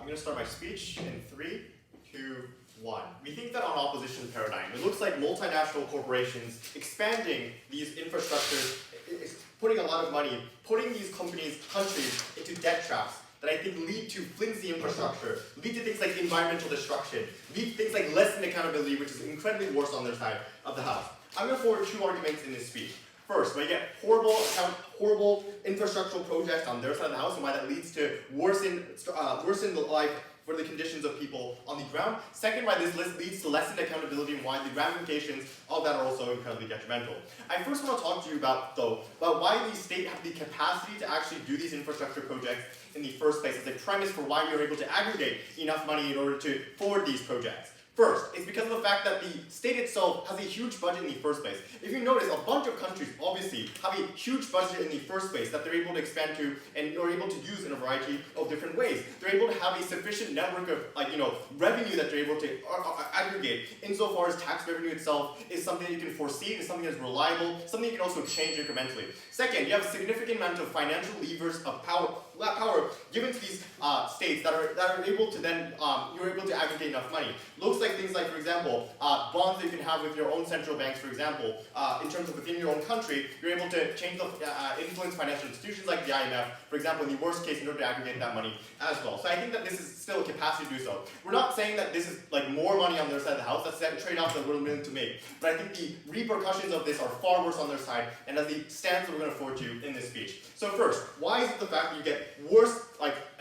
going to start my speech in 3, 2, 1. We think that on opposition paradigm, it looks like multinational corporations expanding these infrastructures, putting a lot of money, putting these countries into debt traps that I think lead to flimsy infrastructure, lead to things like environmental destruction, lead to things like lessened accountability, which is incredibly worse on their side of the house. I'm going to forward 2 arguments in this speech. First, we get horrible infrastructural projects on their side of the house and why that leads to worsen the life for the conditions of people on the ground. Second, why this leads to lessened accountability and why the ramifications of that are also incredibly detrimental. I first want to talk to you about why the state have the capacity to actually do these infrastructure projects in the first place as a premise for why you're able to aggregate enough money in order to forward these projects. First, it's because of the fact that the state itself has a huge budget in the first place. If you notice, a bunch of countries obviously have a huge budget in the first place that they're able to expand to and are able to use in a variety of different ways. They're able to have a sufficient network of revenue that they're able to aggregate insofar as tax revenue itself is something you can foresee, is something that's reliable, something you can also change incrementally. Second, you have a significant amount of financial levers of power given to these states that are able to then you're able to aggregate enough money. Looks like things like, for example, bonds that you can have with your own central banks, for example, in terms of within your own country, you're able to change influence financial institutions like the IMF, for example, in the worst case, in order to aggregate that money as well. So I think that this is still a capacity to do so. We're not saying that this is like more money on their side of the house, that's a trade-off that we're willing to make. But I think the repercussions of this are far worse on their side, and that's the stance that we're going to forward to you in this speech. So first, why is it the fact that you get worse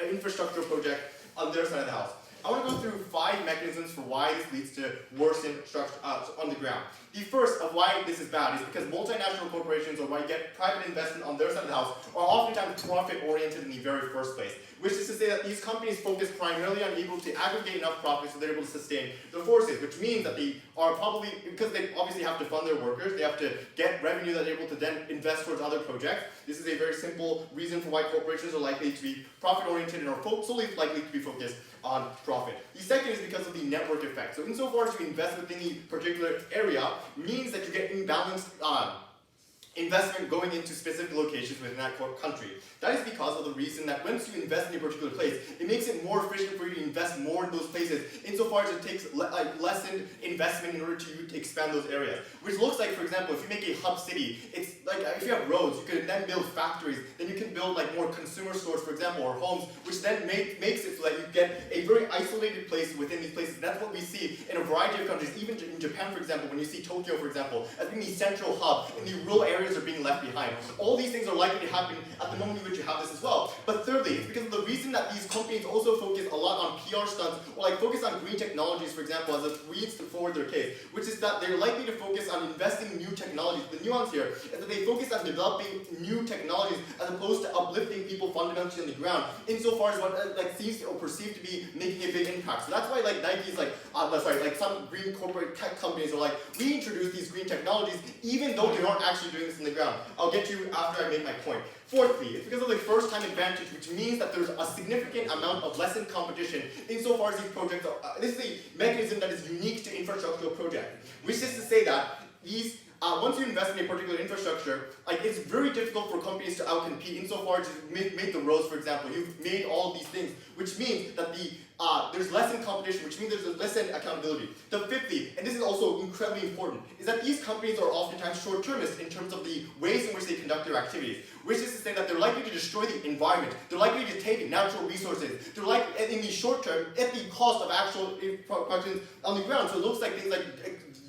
infrastructure project on their side of the house? I want to go through 5 mechanisms for why this leads to worsened structure on the ground. The first of why this is bad is because multinational corporations, or why you get private investment on their side of the house, are oftentimes profit-oriented in the very first place. Which is to say that these companies focus primarily on able to aggregate enough profits so they're able to sustain their forces, which means that they are probably, because they obviously have to fund their workers, they have to get revenue that they're able to then invest towards other projects. This is a very simple reason for why corporations are likely to be profit-oriented and are solely likely to be focused on profit. The second is because of the network effect. So insofar as you invest within a particular area, means that you get imbalanced investment going into specific locations within that country. That is because of the reason that once you invest in a particular place, it makes it more efficient for you to invest more in those places, insofar as it takes lessened investment in order to expand those areas. Which looks like, for example, if you make a hub city, it's like if you have roads, you could then build factories, then you can build more consumer stores, for example, or homes, which then makes it so that you get a very isolated place within these places. That's what we see in a variety of countries, even in Japan, for example, when you see Tokyo, for example, as being the central hub, and the rural areas are being left behind. All these things are likely to happen at the moment in which you have this as well. But thirdly, it's because of the reason that these companies also focus a lot on PR stunts, or focus on green technologies, for example, as a reason to forward their case, which is that they're likely to focus on investing in new technologies. The nuance here is that they focus on developing new technologies as opposed to uplifting people fundamentally on the ground, insofar as what seems or perceived to be making a big impact. So that's why Nike's some green corporate tech companies are we introduce these green technologies even though they aren't actually doing this in the ground. I'll get to after I make my point. Fourthly, it's because of the first-time advantage, which means that there's a significant amount of lessened competition insofar as these projects are. This is a mechanism that is unique to infrastructural projects, which is to say that these once you invest in a particular infrastructure, it's very difficult for companies to outcompete insofar as you've made the roads, for example. You've made all these things, which means that there's lessened competition, which means there's lessened accountability. The fifthly, and this is also incredibly important, is that these companies are oftentimes short-termist in terms of the ways in which they conduct their activities, which is to say that they're likely to destroy the environment, they're likely to take natural resources, they're likely, in the short term, at the cost of actual production on the ground. So it looks like things like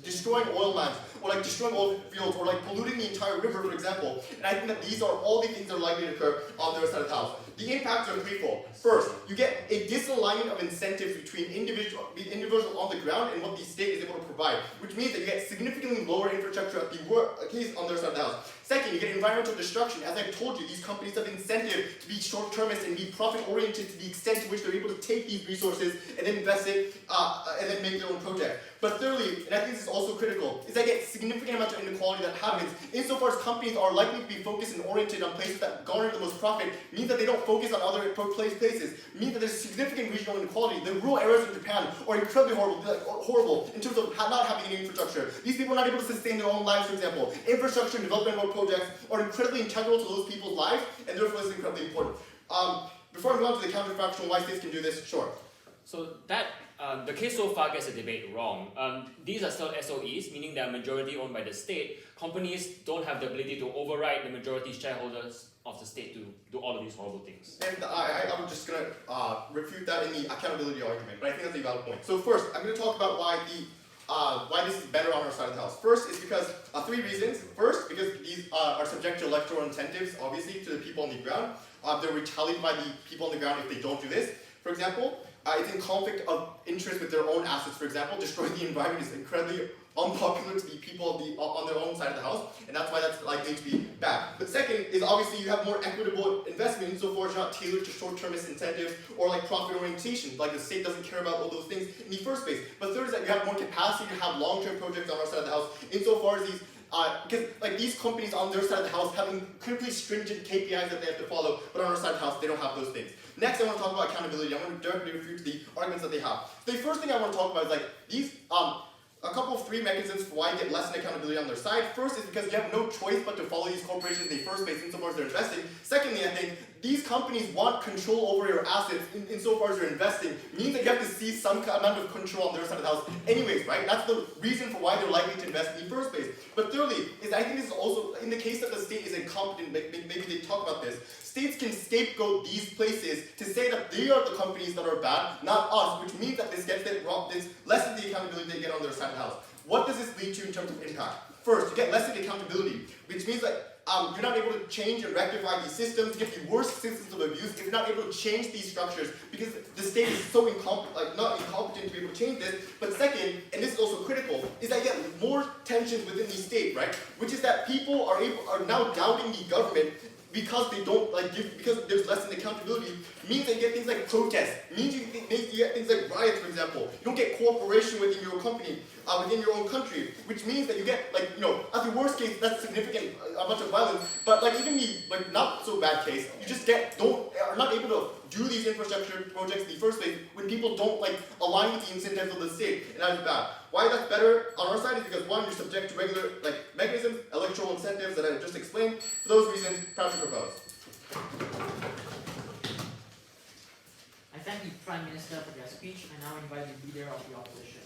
destroying oil mines, or destroying oil fields, or polluting the entire river, for example. And I think that these are all the things that are likely to occur on the other side of the house. The impacts are threefold. First, you get a disalignment of incentives between the individual on the ground and what the state is able to provide, which means that you get significantly lower infrastructure at least on their side of the house. Second, you get environmental destruction. As I've told you, these companies have incentive to be short-termist and be profit-oriented to the extent to which they're able to take these resources and then invest it and then make their own project. But thirdly, and I think this is also critical, is that you get significant amount of inequality that happens insofar as companies are likely to be focused and oriented on places that garner the most profit, means that they don't focus on other places, means that there's significant regional inequality. The rural areas of Japan are incredibly horrible in terms of not having any infrastructure. These people are not able to sustain their own lives, for example. Infrastructure and development projects are incredibly integral to those people's lives, and therefore it's incredibly important. Before I move on to the counterfactual why states can do this, sure. So that the case so far gets the debate wrong. These are still SOEs, meaning they are majority owned by the state. Companies don't have the ability to override the majority shareholders of the state to do all of these horrible things. And I'm just going to refute that in the accountability argument, but I think that's a valid point. So first, I'm going to talk about why this is better on our side of the house. First is because three reasons. First, because these are subject to electoral incentives, obviously, to the people on the ground. They're retaliated by the people on the ground if they don't do this. For example, it's in conflict of interest with their own assets. For example, destroying the environment is incredibly unpopular to the people on their own side of the house, and that's why that's likely to be bad. But second is obviously you have more equitable investment insofar as you're not tailored to short-termist incentives or like profit orientation, like the state doesn't care about all those things in the first place. But third is that you have more capacity to have long-term projects on our side of the house insofar as these because like these companies on their side of the house have incredibly stringent KPIs that they have to follow, but on our side of the house they don't have those things. Next, I want to talk about accountability. I want to directly refute the arguments that they have. So the first thing I want to talk about is like these a couple of three mechanisms for why you get less accountability on their side. First is because you have no choice but to follow these corporations in the first place insofar as they're investing. Secondly, I think these companies want control over your assets insofar as you're investing. It means that you have to see some amount of control on their side of the house anyways, right? That's the reason for why they're likely to invest in the first place. But thirdly, is I think this is also, in the case that the state is incompetent, maybe they talk about this, states can scapegoat these places to say that they are the companies that are bad, not us, which means that this lessens the accountability they get on their side of the house. What does this lead to in terms of impact? First, you get lessened accountability, which means that you're not able to change and rectify these systems, get the worst systems of abuse if you're not able to change these structures because the state is so not incompetent to be able to change this. But second, and this is also critical, is that you get more tensions within the state, right? Which is that people are now doubting the government because they don't because there's less accountability, means that you get things like protests, means you get things like riots, for example. You don't get cooperation within your company, within your own country, which means that you get at the worst case, that's significant amount of violence, but even the not so bad case, you just are not able to do these infrastructure projects in the first place when people don't align with the incentives of the state, and that is bad. Why that's better on our side is because one, you're subject to regular mechanisms, electoral incentives that I just explained. For those reasons, proud to propose. I thank the Prime Minister for their speech. I now invite the Leader of the Opposition.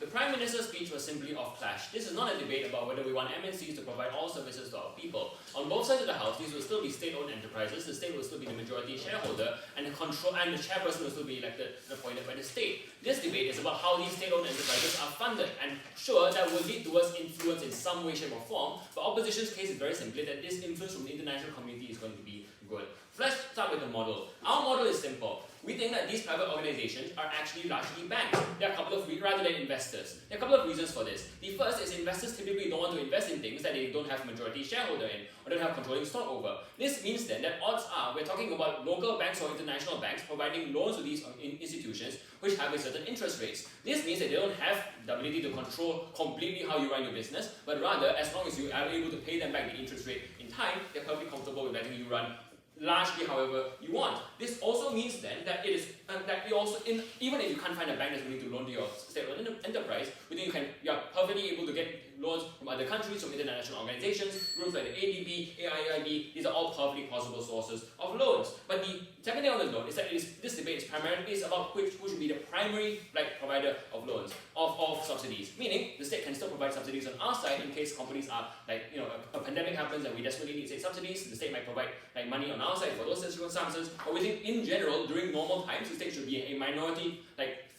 The Prime Minister's speech was simply off clash. This is not a debate about whether we want MNCs to provide all services to our people. On both sides of the house, these will still be state-owned enterprises, the state will still be the majority shareholder, and the chairperson will still be elected and appointed by the state. This debate is about how these state-owned enterprises are funded, and sure, that will lead towards influence in some way, shape or form, but opposition's case is very simply that this influence from the international community is going to be good. Let's start with the model. Our model is simple. We think that these private organizations are actually largely banks. There are a couple of rather than investors. There are a couple of reasons for this. The first is investors typically don't want to invest in things that they don't have majority shareholder in or don't have controlling stock over. This means then that odds are we're talking about local banks or international banks providing loans to these institutions which have a certain interest rates. This means that they don't have the ability to control completely how you run your business, but rather as long as you are able to pay them back the interest rate in time, they're perfectly comfortable with letting you run largely however you want. This also means then that it is that you also even if you can't find a bank that's willing to loan to your state-owned enterprise, we think you are perfectly able to get loans from other countries, from international organizations, groups like the ADB, AIIB. These are all perfectly possible sources of loans. But the second thing on the loan is that this debate is primarily about who should be the primary provider of loans, of subsidies. Meaning the state can still provide subsidies on our side in case companies are a pandemic happens and we desperately need state subsidies. The state might provide money on our side for those circumstances. But we think in general during normal times the state should be a minority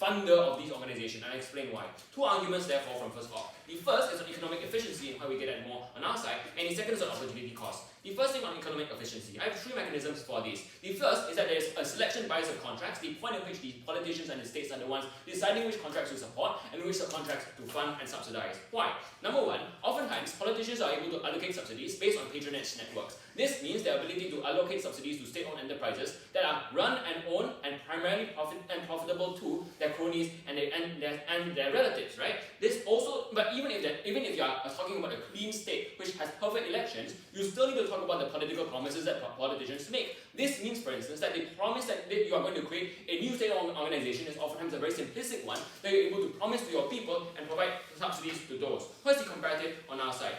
funder of these organizations, and I'll explain why. Two arguments therefore from first off. The first is on economic efficiency and how we get at more on our side, and the second is on opportunity cost. The first thing on economic efficiency, I have three mechanisms for this. The first is that there is a selection bias of contracts, the point at which the politicians and the states are the ones deciding which contracts to support and which contracts to fund and subsidize. Why? Number one, oftentimes politicians are able to allocate subsidies based on patronage networks. This means their ability to allocate subsidies to state-owned enterprises that are run and owned and primarily profitable to their cronies and their relatives, right? This also, but even if you are talking about a clean state which has perfect elections, you still need to talk talk about the political promises that politicians make. This means, for instance, that they promise that you are going to create a new state-owned organization is oftentimes a very simplistic one that you're able to promise to your people and provide subsidies to those. What's the comparative on our side?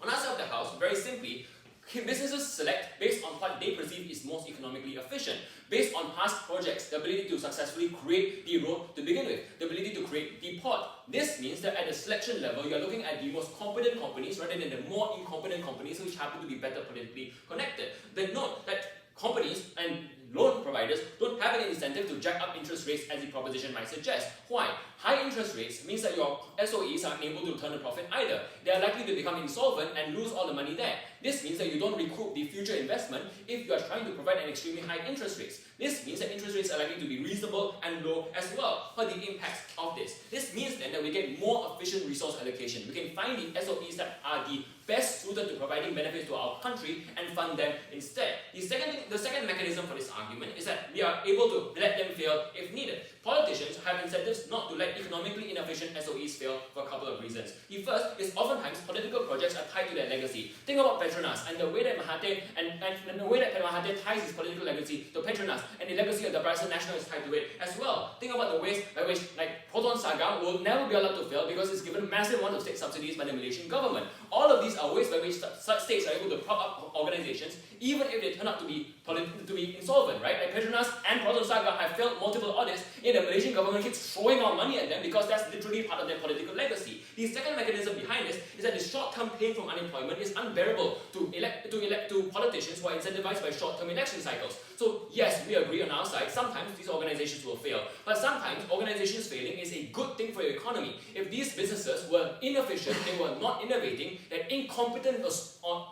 On our side of the house, very simply, businesses select based on what they perceive is most economically efficient, based on past projects, the ability to successfully create the road to begin with, the ability to create the port. This means that at the selection level, you are looking at the most competent companies rather than the more incompetent companies which happen to be better politically connected. But note that companies and loan providers don't have any incentive to jack up interest rates as the proposition might suggest. Why? High interest rates means that your SOEs are unable to turn a profit either. They are likely to become insolvent and lose all the money there. This means that you don't recoup the future investment if you are trying to provide an extremely high interest rates. This means that interest rates are likely to be reasonable and low as well. What are the impacts of this? This means then that we get more efficient resource allocation. We can find the SOEs that are the best suited to providing benefits to our country and fund them instead. The second mechanism for this argument is that we are able to let them fail if needed. Politicians have incentives not to let economically inefficient SOEs fail for a couple of reasons. The first is oftentimes political projects are tied to their legacy. Think about Petronas and the way that Mahathir and the way that Mahathir ties his political legacy to Petronas, and the legacy of the Barisan Nasional is tied to it as well. Think about the ways by which Proton Saga will never be allowed to fail because it's given massive amount of state subsidies by the Malaysian government. All of these are ways by which such states are able to prop up organizations even if they turn out to be insolvent, right? Like Petronas and Proton Saga have failed multiple audits, yet the Malaysian government keeps throwing out money at them because that's literally part of their political legacy. The second mechanism behind this is that the short-term pain from unemployment is unbearable to politicians who are incentivized by short-term election cycles. So yes, we agree on our side, sometimes these organizations will fail, but sometimes organizations failing is a good thing for your economy. If these businesses were inefficient, they were not innovating, then incompetent or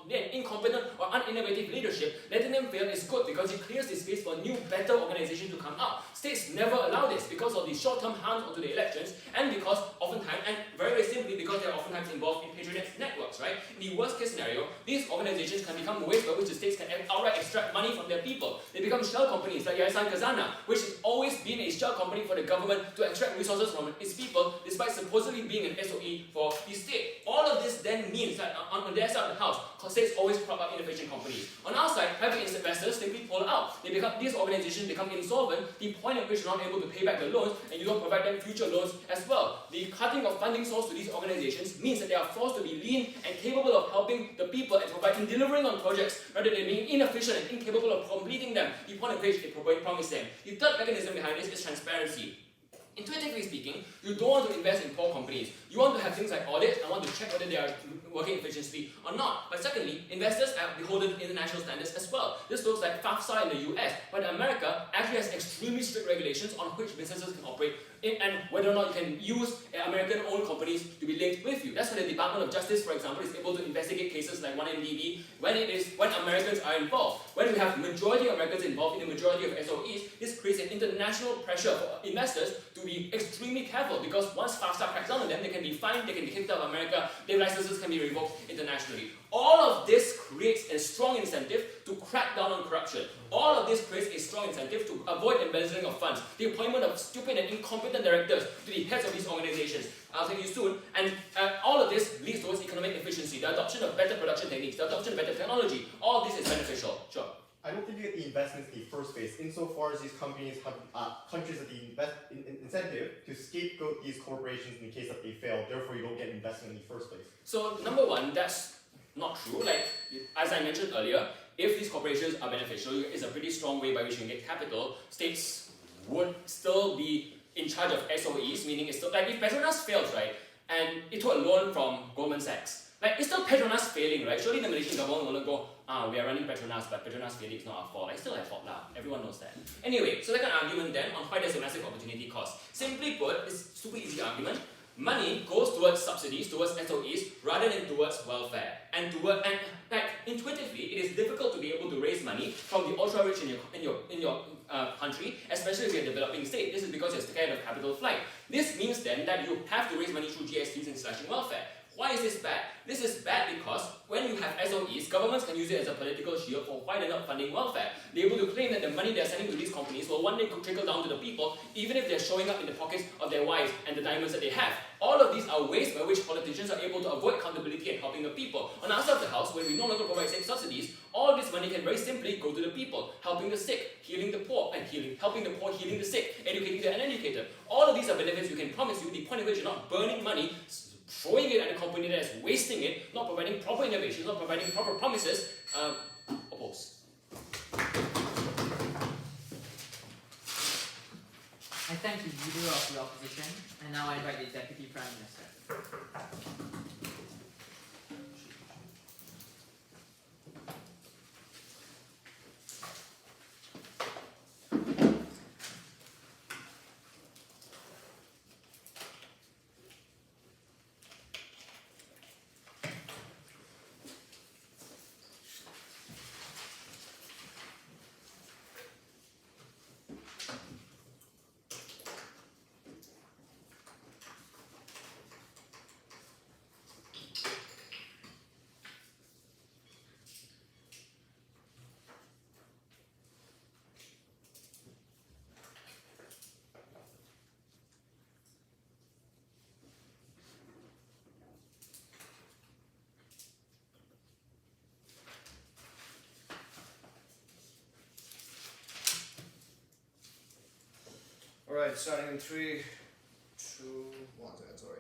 uninnovative leadership, letting them fail is good because it clears the space for new, better organizations to come out. States never allow this because of the short-term harms onto the elections, and because oftentimes, and very simply because they are oftentimes involved in patronage networks, right? In the worst case scenario, these organizations can become ways by which the states can outright extract money from their people. They become shell companies like Yayasan Khazanah, which has always been a shell company for the government to extract resources from its people, despite supposedly being an SOE for the state. All of this then means that on their side of the house, states always prop up inefficient companies. On our side, private investors simply pull out. These organizations become insolvent, the point at which you're not able to pay back the loans, and you don't provide them future loans as well. The cutting of funding source to these organizations means that they are forced to be lean and capable of helping the people and delivering on projects rather than being inefficient and incapable of completing them, the point at which they promise them. The third mechanism behind this is transparency. Intuitively speaking, you don't want to invest in poor companies. You want to have things like audits and want to check whether they are working efficiently or not. But secondly, investors are beholden to international standards as well. This looks like FAFSA in the US, but America actually has extremely strict regulations on which businesses can operate in, and whether or not you can use American-owned companies to be linked with you. That's why the Department of Justice, for example, is able to investigate cases like 1MDB when Americans are involved. When we have majority of Americans involved in the majority of SOEs, this creates an international pressure for investors to be extremely careful, because once FAFSA cracks down on them, they can be fined, they can be kicked out of America, their licenses can be revoked internationally. All of this creates a strong incentive to crack down on corruption. All of this creates a strong incentive to avoid embezzling of funds, the appointment of stupid and incompetent directors to the heads of these organizations. I'll tell you soon. And all of this leads towards economic efficiency, the adoption of better production techniques, the adoption of better technology. All of this is beneficial. Sure. I don't think you get the investments in the first place, insofar as these companies have countries have the incentive to scapegoat these corporations in the case that they fail. Therefore, you don't get investment in the first place. So, number one, that's not true. Like, as I mentioned earlier, if these corporations are beneficial, it's a pretty strong way by which you can get capital. States would still be in charge of SOEs, meaning it's still, like if Petronas fails, right, and it took a loan from Goldman Sachs, like it's still Petronas failing, right? Surely the Malaysian government will not go, we are running Petronas, but Petronas failing is not our fault. Like, still our fault lah. Everyone knows that. Anyway, so second argument then on why there's a massive opportunity cost. Simply put, it's a super easy argument. Money goes towards subsidies, towards SOEs, rather than towards welfare. And like intuitively, it is difficult to be able to raise money from the ultra rich in your country, especially if you're a developing state. This is because you're scared of capital flight. This means then that you have to raise money through GSTs and slashing welfare. Why is this bad? This is bad because when you have SOEs, governments can use it as a political shield for why they're not funding welfare. They're able to claim that the money they're sending to these companies will one day trickle down to the people, even if they're showing up in the pockets of their wives and the diamonds that they have. All of these are ways by which politicians are able to avoid accountability and helping the people. On our side of the house, when we no longer provide safe subsidies, all this money can very simply go to the people, helping the sick, healing the poor, and helping the poor, healing the sick, educating the uneducated. All of these are benefits we can promise you, the point of which you're not burning money, throwing it at a company that is wasting it, not providing proper innovations, not providing proper promises. Oppose. I thank the Leader of the Opposition, and now I invite the Deputy Prime Minister. Alright, starting in 3, 2, 1 second, sorry.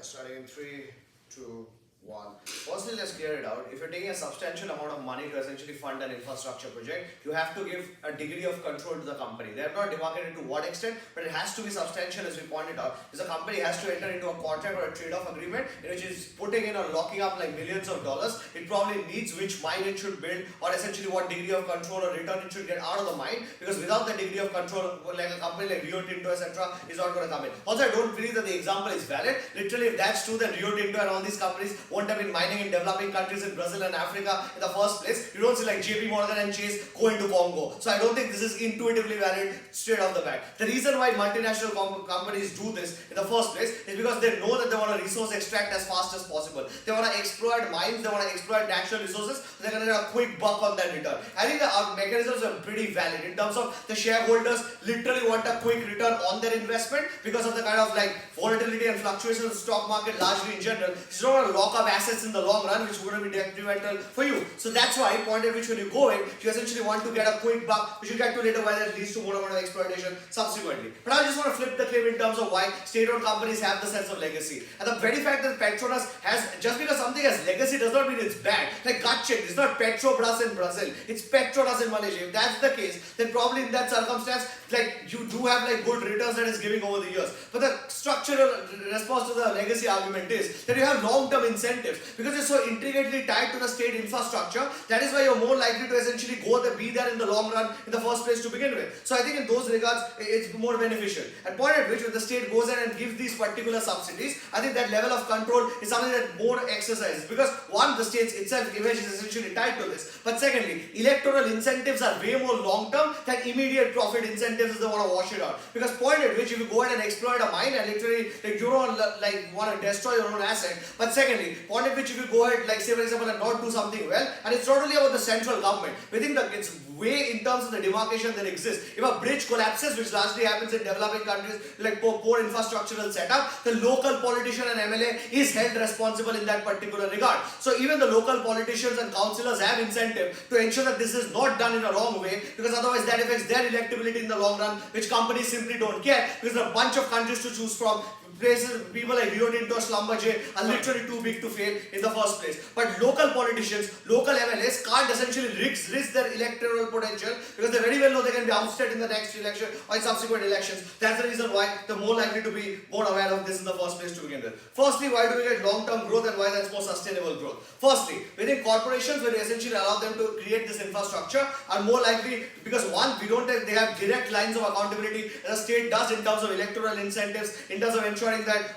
Starting in 3, 2, 1. Firstly, let's clear it out. If you're taking a substantial amount of money to essentially fund an infrastructure project, you have to give a degree of control to the company. They have not demarcated to what extent, but it has to be substantial, as we pointed out. Because the company has to enter into a contract or a trade-off agreement in which it's putting in or locking up like millions of dollars. It probably needs which mine it should build, or essentially what degree of control or return it should get out of the mine. Because without the degree of control, like a company like Rio Tinto, etc., is not going to come in. Also, I don't believe that the example is valid. Literally, if that's true, then Rio Tinto and all these companies won't have been mining in developing countries in Brazil and Africa in the first place. You don't see like JP Morgan and Chase go into Congo. So I don't think this is intuitively valid straight off the bat. The reason why multinational companies do this in the first place is because they know that they want to resource extract as fast as possible. They want to exploit mines, they want to exploit natural resources, so they're going to get a quick buck on that return. I think the mechanisms are pretty valid in terms of the shareholders literally want a quick return on their investment because of the kind of like volatility and fluctuations in the stock market largely in general. You don't want to lock up assets in the long run, which wouldn't be detrimental for you. So that's why, point at which when you go in, you essentially want to get a quick buck, which you get to later, why that leads to more amount of exploitation subsequently. But I just want to flip the claim in terms of why state-owned companies have the sense of legacy. And the very fact that Petronas has, just because something has legacy does not mean it's bad. Like gut check, it's not Petrobras in Brazil, it's Petronas in Malaysia. If that's the case, then probably in that circumstance, like you do have like good returns that is giving over the years. But the structural response to the legacy argument is that you have long-term incentives because you're so intricately tied to the state infrastructure. That is why you're more likely to essentially go there, be there in the long run in the first place to begin with. So I think in those regards, it's more beneficial. At point at which when the state goes in and gives these particular subsidies, I think that level of control is something that more exercises because one, the state's itself image is essentially tied to this. But secondly, electoral incentives are way more long-term than immediate profit incentives if they want to wash it out. Because point at which if you go ahead and exploit a mine and literally like you don't like want to destroy your own asset. But secondly, point at which if you go ahead like say for example and not do something well, and it's not only about the central government. We think that it's way in terms of the demarcation that exists. If a bridge collapses, which largely happens in developing countries like poor infrastructural setup, the local politician and MLA is held responsible in that particular regard. So even the local politicians and councillors have incentive to ensure that this is not done in a wrong way, because otherwise that affects their electability in the long run, which companies simply don't care because there are a bunch of countries to choose from. Places, people like Rio Tinto, Schlumberger are literally too big to fail in the first place. But local politicians, local MLAs can't essentially risk their electoral potential because they very well know they can be ousted in the next election or in subsequent elections. That's the reason why they're more likely to be more aware of this in the first place to begin with. Firstly, why do we get long-term growth and why that's more sustainable growth? Firstly, within corporations, when we essentially allow them to create this infrastructure, are more likely because one, they have direct lines of accountability that the state does in terms of electoral incentives, in terms of ensuring that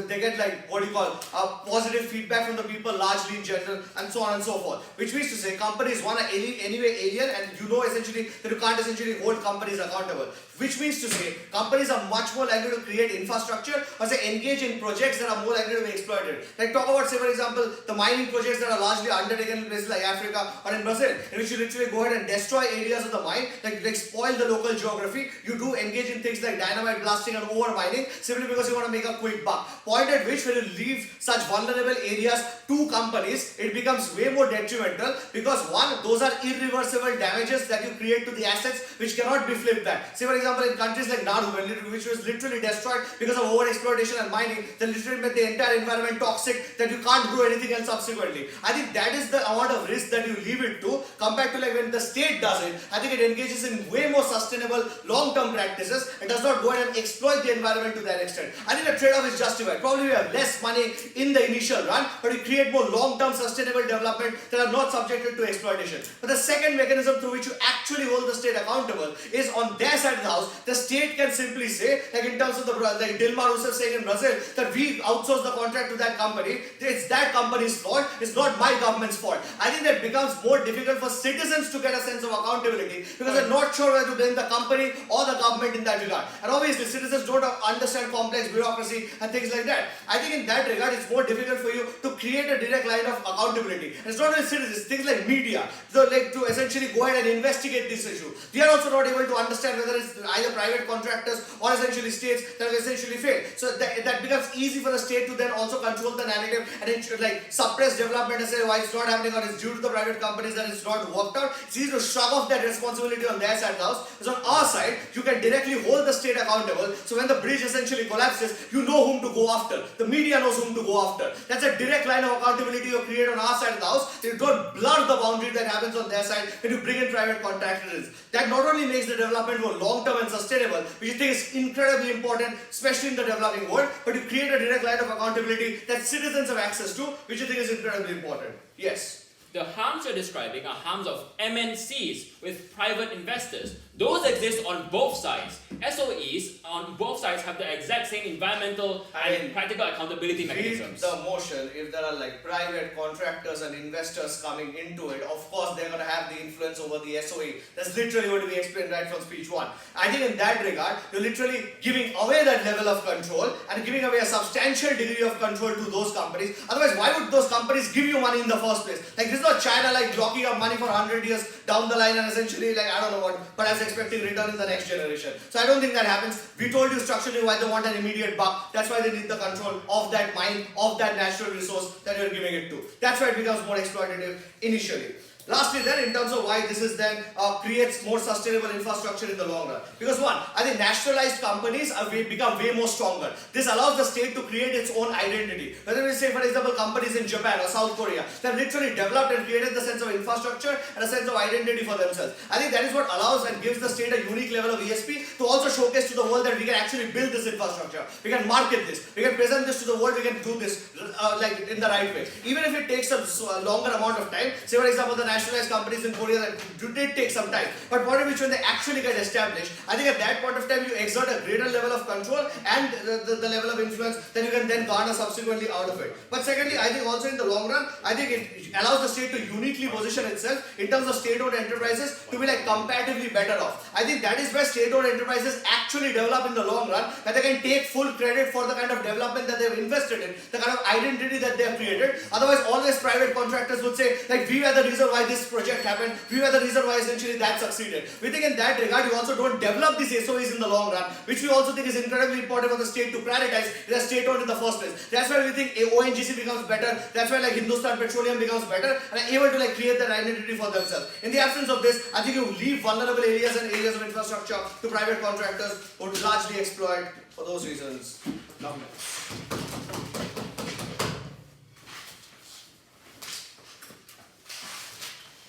they get like positive feedback from the people largely in general and so on and so forth. Which means to say companies want to anyway alien and you know essentially that you can't essentially hold companies accountable. which means to say companies are much more likely to create infrastructure or say engage in projects that are more likely to be exploited. Like talk about, say for example, the mining projects that are largely undertaken in places like Africa or in Brazil, in which you literally go ahead and destroy areas of the mine, like spoil the local geography. You do engage in things like dynamite blasting and over mining simply because you want to make a quick buck. Point at which when you leave such vulnerable areas to companies, it becomes way more detrimental because one, those are irreversible damages that you create to the assets which cannot be flipped back. Say for example, in countries like Nauru, which was literally destroyed because of over exploitation and mining, they literally made the entire environment toxic that you can't grow anything else subsequently. I think that is the amount of risk that you leave it to compared to like when the state does it. I think it engages in way more sustainable long-term practices and does not go ahead and exploit the environment to that extent. I think the trade-off is justified. Probably we have less money in the initial run, but we create more long-term sustainable development that are not subjected to exploitation. But the second mechanism through which you actually hold the state accountable is on their side of the house. The state can simply say, like in terms of the like Dilma Rousseff saying in Brazil, that we outsource the contract to that company. It's that company's fault. It's not my government's fault. I think that becomes more difficult for citizens to get a sense of accountability because they're not sure whether to blame the company or the government in that regard. And obviously, citizens don't understand complex bureaucracy and things like that. I think in that regard, it's more difficult for you to create a direct line of accountability. And it's not only citizens, things like media, so like to essentially go ahead and investigate this issue. They are also not able to understand whether it's either private contractors or essentially states that have essentially failed. So that becomes easy for the state to then also control the narrative and it should like suppress development and say why it's not happening or it's due to the private companies that it's not worked out. It's easy to shrug off that responsibility on their side of the house. Because on our side, you can directly hold the state accountable. So when the bridge essentially collapses, you know whom to go after. The media knows whom to go after. That's a direct line of accountability you create on our side of the house. You don't blur the boundary that happens on their side when you bring in private contractors. That not only makes the development more long-term and sustainable, which I think is incredibly important, especially in the developing world, but you create a direct line of accountability that citizens have access to, which I think is incredibly important. Yes. The harms you're describing are harms of MNCs with private investors. Those exist on both sides. SOEs on both sides have the exact same environmental and practical accountability mechanisms. The motion, if there are like private contractors and investors coming into it, of course they're going to have the influence over the SOE. That's literally what we explained right from speech 1. I think in that regard, you're literally giving away that level of control and giving away a substantial degree of control to those companies. Otherwise, why would those companies give you money in the first place? Like this is not China like locking up money for 100 years down the line and essentially like I don't know what, but as expecting return in the next generation. So I don't think that happens. We told you structurally why they want an immediate buck. That's why they need the control of that mine, of that natural resource that you're giving it to. That's why it becomes more exploitative initially. Lastly then, in terms of why this is then creates more sustainable infrastructure in the long run. Because one, I think nationalized companies become way more stronger. This allows the state to create its own identity. Whether we say for example companies in Japan or South Korea, they have literally developed and created the sense of infrastructure and a sense of identity for themselves. I think that is what allows and gives the state a unique level of ESP to also showcase to the world that we can actually build this infrastructure. We can market this. We can present this to the world. We can do this like in the right way. Even if it takes a longer amount of time. Say for example the nationalized companies in Korea that did take some time, but point at which when they actually get established, I think at that point of time you exert a greater level of control and the level of influence that you can then garner subsequently out of it. But secondly, I think also in the long run, I think it allows the state to uniquely position itself in terms of state-owned enterprises to be like comparatively better off. I think that is where state-owned enterprises actually develop in the long run, that they can take full credit for the kind of development that they've invested in, the kind of identity that they have created. Otherwise, always private contractors would say like we were the reason why this project happened, we were the reason why essentially that succeeded. We think in that regard you also don't develop these SOEs in the long run, which we also think is incredibly important for the state to prioritize. They are state-owned in the first place. That's why we think ONGC becomes better. That's why like Hindustan Petroleum becomes better and are able to like create that identity for themselves. In the absence of this, I think you leave vulnerable areas and areas of infrastructure to private contractors who would largely exploit for those reasons.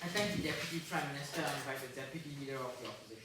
I thank the Deputy Prime Minister and invite the Deputy Leader of the Opposition.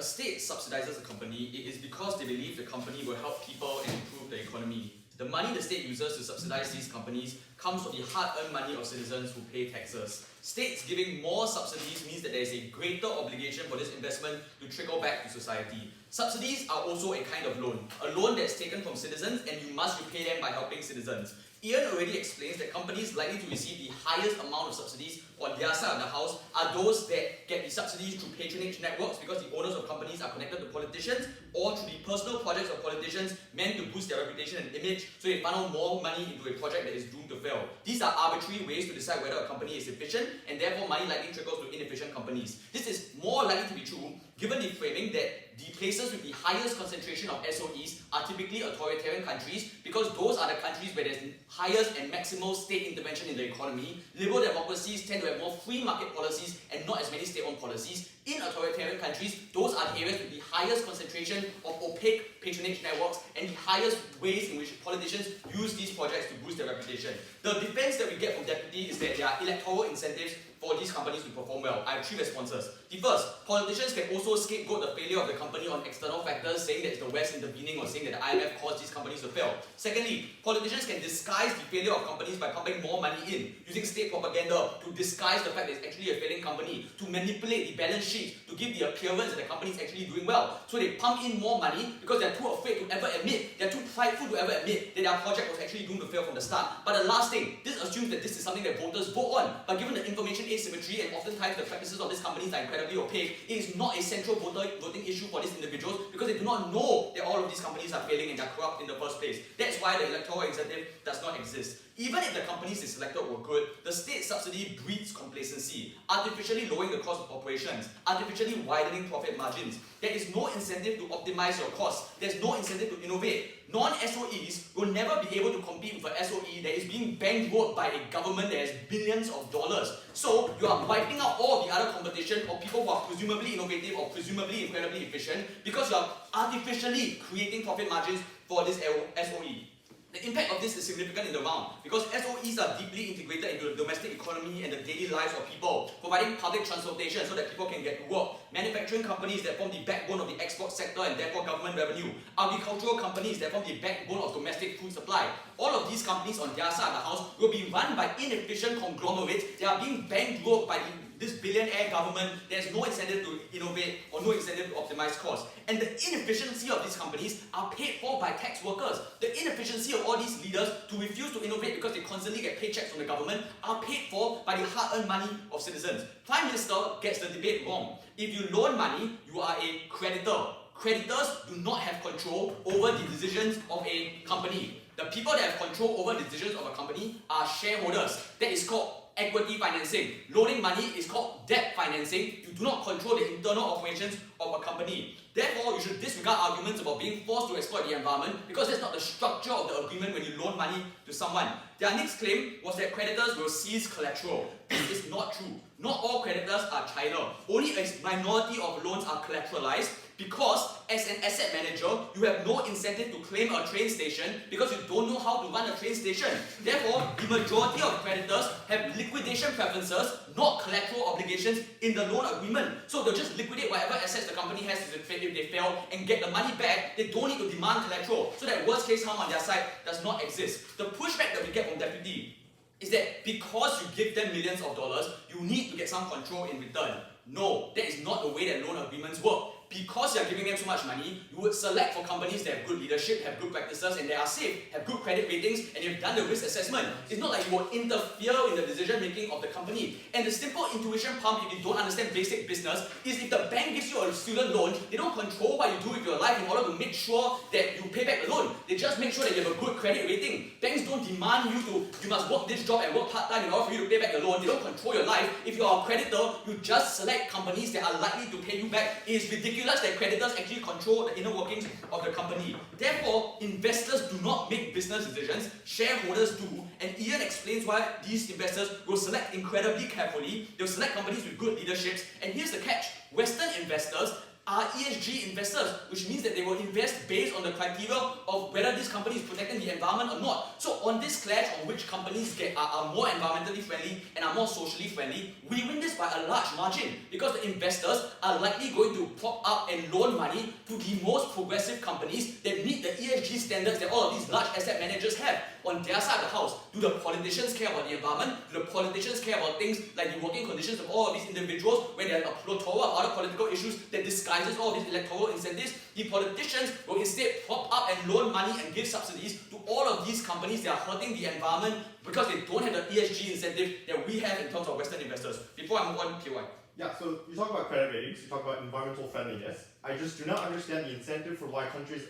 state subsidizes a company, it is because they believe the company will help people and improve the economy. The money the state uses to subsidize these companies comes from the hard-earned money of citizens who pay taxes. States giving more subsidies means that there is a greater obligation for this investment to trickle back to society. Subsidies are also a kind of loan, a loan that's taken from citizens and you must repay them by helping citizens. Ian already explains that companies likely to receive the highest amount of subsidies on their side of the house are those that get the subsidies through patronage networks because the owners of companies are connected to politicians, or through the personal projects of politicians meant to boost their reputation and image, so they funnel more money into a project that is doomed to fail. These are arbitrary ways to decide whether a company is efficient, and therefore money likely trickles to inefficient companies. This is more likely to be true given the framing that the places with the highest concentration of SOEs are typically authoritarian countries, because those are the countries where there's highest and maximal state intervention in the economy. Liberal democracies tend to have more free market policies and not as many state-owned policies. In authoritarian countries, those are the areas with the highest concentration of opaque patronage networks and the highest ways in which politicians use these projects to boost their reputation. The defense that we get from Deputy is that there are electoral incentives for these companies to perform well. I have three responses. The first, politicians can also scapegoat the failure of the company on external factors, saying that it's the West intervening or saying that the IMF caused these companies to fail. Secondly, politicians can disguise the failure of companies by pumping more money in, using state propaganda to disguise the fact that it's actually a failing company, to manipulate the balance sheet, to give the appearance that the company is actually doing well. So they pump in more money because they're too afraid to ever admit, they're too prideful to ever admit that their project was actually doomed to fail from the start. But the last thing, this assumes that this is something that voters vote on. But given the information asymmetry and oftentimes the practices of these companies are incredibly opaque, it is not a central voting issue for these individuals because they do not know that all of these companies are failing and they are corrupt in the first place. That's why the electoral incentive does not exist. Even if the companies they selected were good, the state subsidy breeds complacency, artificially lowering the cost of operations, artificially widening profit margins. There is no incentive to optimize your costs. There's no incentive to innovate. Non-SOEs will never be able to compete with an SOE that is being bankrolled by a government that has billions of dollars. So you are wiping out all the other competition of people who are presumably innovative or presumably incredibly efficient because you are artificially creating profit margins for this SOE. The impact of this is significant in the round because SOEs are deeply integrated into the domestic economy and the daily lives of people, providing public transportation so that people can get to work, manufacturing companies that form the backbone of the export sector and therefore government revenue, agricultural companies that form the backbone of domestic food supply. All of these companies on their side of the house will be run by inefficient conglomerates that are being bankrolled by this billionaire government. There's no incentive to innovate or no incentive to optimize costs. And the inefficiency of these companies are paid for by tax workers. The inefficiency of all these leaders to refuse to innovate because they constantly get paychecks from the government are paid for by the hard-earned money of citizens. Prime Minister gets the debate wrong. If you loan money, you are a creditor. Creditors do not have control over the decisions of a company. The people that have control over the decisions of a company are shareholders. That is called equity financing. Loaning money is called debt financing. You do not control the internal operations of a company. Therefore, you should disregard arguments about being forced to exploit the environment because that's not the structure of the agreement when you loan money to someone. Their next claim was that creditors will seize collateral. This is not true. Not all creditors are China. Only a minority of loans are collateralized because as an asset manager, you have no incentive to claim a train station because you don't know how to run a train station. Therefore, the majority of creditors have liquidation preferences, not collateral obligations in the loan agreement. So they'll just liquidate whatever assets the company has if they fail and get the money back. They don't need to demand collateral. So that worst case harm on their side does not exist. The pushback that we get from Deputy is that because you give them millions of dollars, you need to get some control in return. No, that is not the way that loan agreements work. Because you are giving them so much money, you would select for companies that have good leadership, have good practices, and they are safe, have good credit ratings, and you've done the risk assessment. It's not like you will interfere in the decision making of the company. And the simple intuition pump, if you don't understand basic business, is if the bank gives you a student loan, they don't control what you do with your life in order to make sure that you pay back the loan. They just make sure that you have a good credit rating. Banks don't demand you must work this job and work part-time in order for you to pay back the loan. They don't control your life. If you are a creditor, you just select companies that are likely to pay you back. It is ridiculous that creditors actually control the inner workings of the company. Therefore, investors do not make business decisions, shareholders do, and Ian explains why these investors will select incredibly carefully. They'll select companies with good leaderships, and here's the catch. Western investors are ESG investors, which means that they will invest based on the criteria of whether this company is protecting the environment or not. So on this clash on which companies are more environmentally friendly and are more socially friendly, we win this by a large margin because the investors are likely going to prop up and loan money to the most progressive companies that meet the ESG standards that all of these large asset managers have on their side of the house. Do the politicians care about the environment? Do the politicians care about things like the working conditions of all of these individuals when there are a plethora of other political issues that disguises all of these electoral incentives? The politicians will instead prop up and loan money and give subsidies to all of these companies that are hurting the environment because they don't have the ESG incentive that we have in terms of Western investors. Before I move on, PY. Yeah, so you talk about credit ratings, you talk about environmental friendliness. I just do not understand the incentive for why companies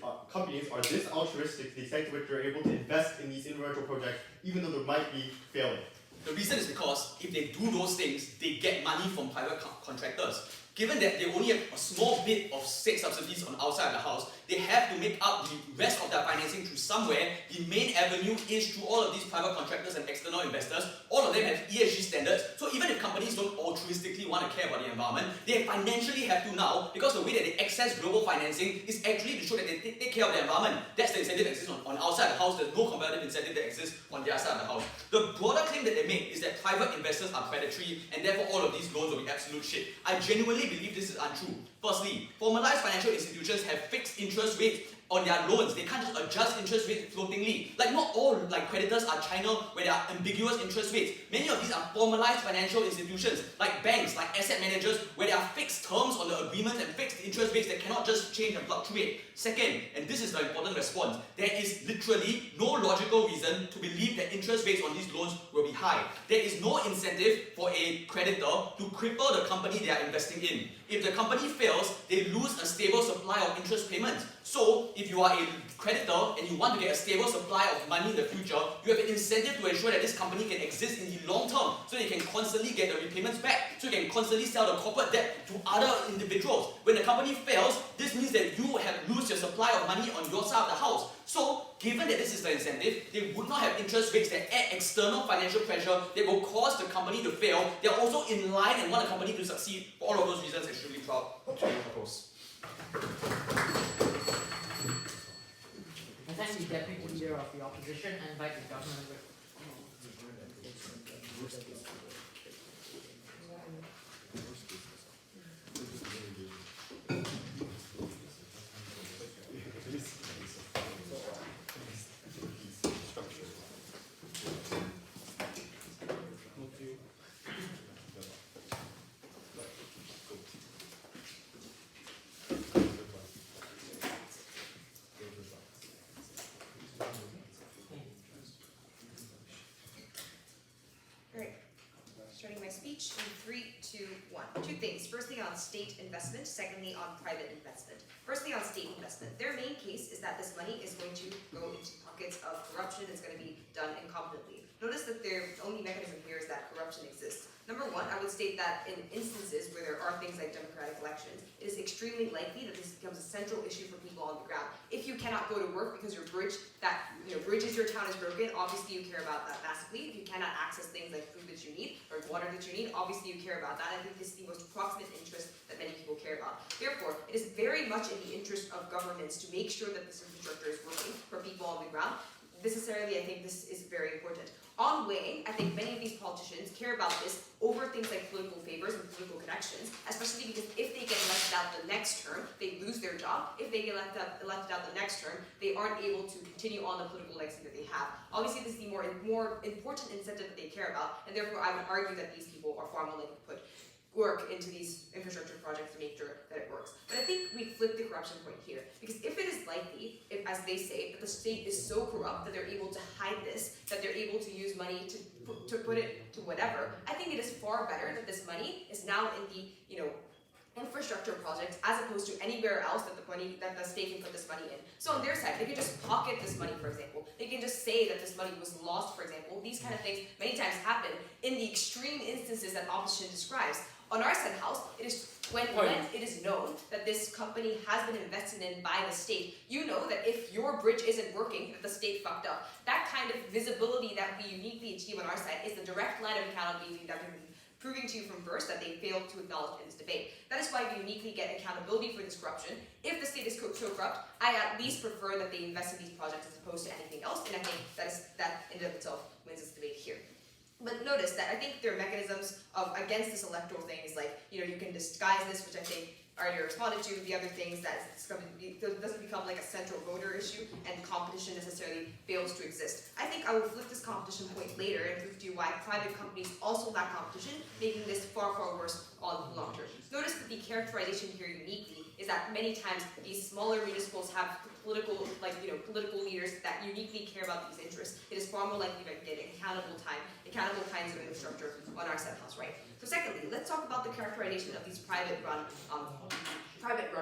are this altruistic to the extent to which they're able to invest in these environmental projects, even though they might be failing. The reason is because if they do those things, they get money from private contractors. Given that they only have a small bit of state subsidies on outside of the house, they have to make up the rest of their financing through somewhere. The main avenue is through all of these private contractors and external investors. All of them have ESG standards. So even if companies don't altruistically want to care about the environment, they financially have to now, because the way that they access global financing is actually to show that they take care of the environment. That's the incentive that exists on outside the house. There's no competitive incentive that exists on their side of the house. The broader claim that they make is that private investors are predatory and therefore all of these loans will be absolute shit. I genuinely believe this is untrue. Firstly, formalized financial institutions have fixed interest rates on their loans. They can't just adjust interest rates floatingly. Like not all creditors are China where there are ambiguous interest rates. Many of these are formalized financial institutions like banks, like asset managers where there are fixed terms on the agreements and fixed interest rates that cannot just change and fluctuate. Second, and this is the important response, there is literally no logical reason to believe that interest rates on these loans will be high. There is no incentive for a creditor to cripple the company they are investing in. If the company fails, they lose a stable supply of interest payments. So, if you are a creditor and you want to get a stable supply of money in the future, you have an incentive to ensure that this company can exist in the long term so you can constantly get the repayments back, so you can constantly sell the corporate debt to other individuals. When the company fails, this means that you have lose your supply of money on your side of the house. So, given that this is the incentive, they would not have interest rates that add external financial pressure that will cause the company to fail. They are also in line and want the company to succeed. For all of those reasons, extremely proud to propose. I thank the deputy leader of the opposition and invite the government. Starting my speech in 3, 2, 1. Two things. Firstly on state investment, secondly on private investment. Firstly on state investment. Their main case is that this money is going to go into pockets of corruption. It's going to be done incompetently. Notice that their only mechanism here is that corruption exists. Number one, I would state that in instances where there are things like democratic elections, it is extremely likely that this becomes a central issue for people on the ground. If you cannot go to work because your bridge bridges your town is broken, obviously you care about that massively. If you cannot access things like food that you need or water that you need, obviously you care about that. I think this is the most proximate interest that many people care about. Therefore, it is very much in the interest of governments to make sure that this infrastructure is working for people on the ground. Necessarily, I think this is very important. On weighing, I think many of these politicians care about this over things like political favors and political connections, especially because if they get elected out the next term, they lose their job. If they get elected out the next term, they aren't able to continue on the political legacy that they have. Obviously, this is the more important incentive that they care about, and therefore I would argue that these people are far more likely to put work into these infrastructure projects to make sure that it works. But I think we flip the corruption point here, because if it is likely, if, as they say, that the state is so corrupt that they're able to hide this, that they're able to use money to put it to whatever, I think it is far better that this money is now in the infrastructure projects as opposed to anywhere else that the state can put this money in. So on their side, they can just pocket this money, for example. They can just say that this money was lost, for example. These kind of things many times happen in the extreme instances that opposition describes. On our side house, it is when it is known that this company has been invested in by the state, you know that if your bridge isn't working, that the state fucked up. That kind of visibility that we uniquely achieve on our side is the direct line of accountability that we can proving to you from first that they failed to acknowledge in this debate. That is why we uniquely get accountability for this corruption. If the state is so corrupt, I at least prefer that they invest in these projects as opposed to anything else, and I think that in and of itself wins this debate here. But notice that I think there are mechanisms against this electoral thing is like, you can disguise this, which I think I already responded to. The other things that it doesn't become like a central voter issue and competition necessarily fails to exist. I think I will flip this competition point later and prove to you why private companies also lack competition, making this far, far worse on the long term. Notice that the characterization here uniquely is that many times these smaller municipals have political leaders that uniquely care about these interests. It is far more likely to get accountable kinds of infrastructure on our set house, right? So secondly, let's talk about the characterization of these private run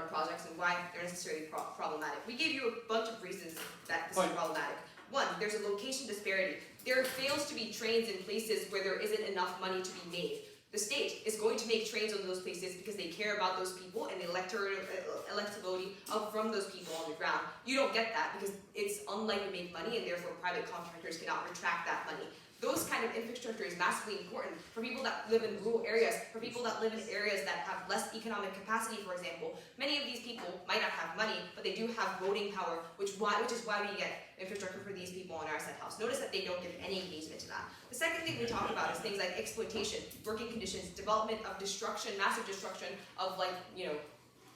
projects and why they're necessarily problematic. We gave you a bunch of reasons that this is problematic. One, there's a location disparity. There fails to be trains in places where there isn't enough money to be made. The state is going to make trains on those places because they care about those people and the electability from those people on the ground. You don't get that because it's unlikely to make money and therefore private contractors cannot retract that money. Those kind of infrastructure is massively important for people that live in rural areas, for people that live in areas that have less economic capacity, for example. Many of these people might not have money, but they do have voting power, which is why we get infrastructure for these people on our set house. Notice that they don't give any engagement to that. The second thing we talk about is things like exploitation, working conditions, development of destruction, massive destruction of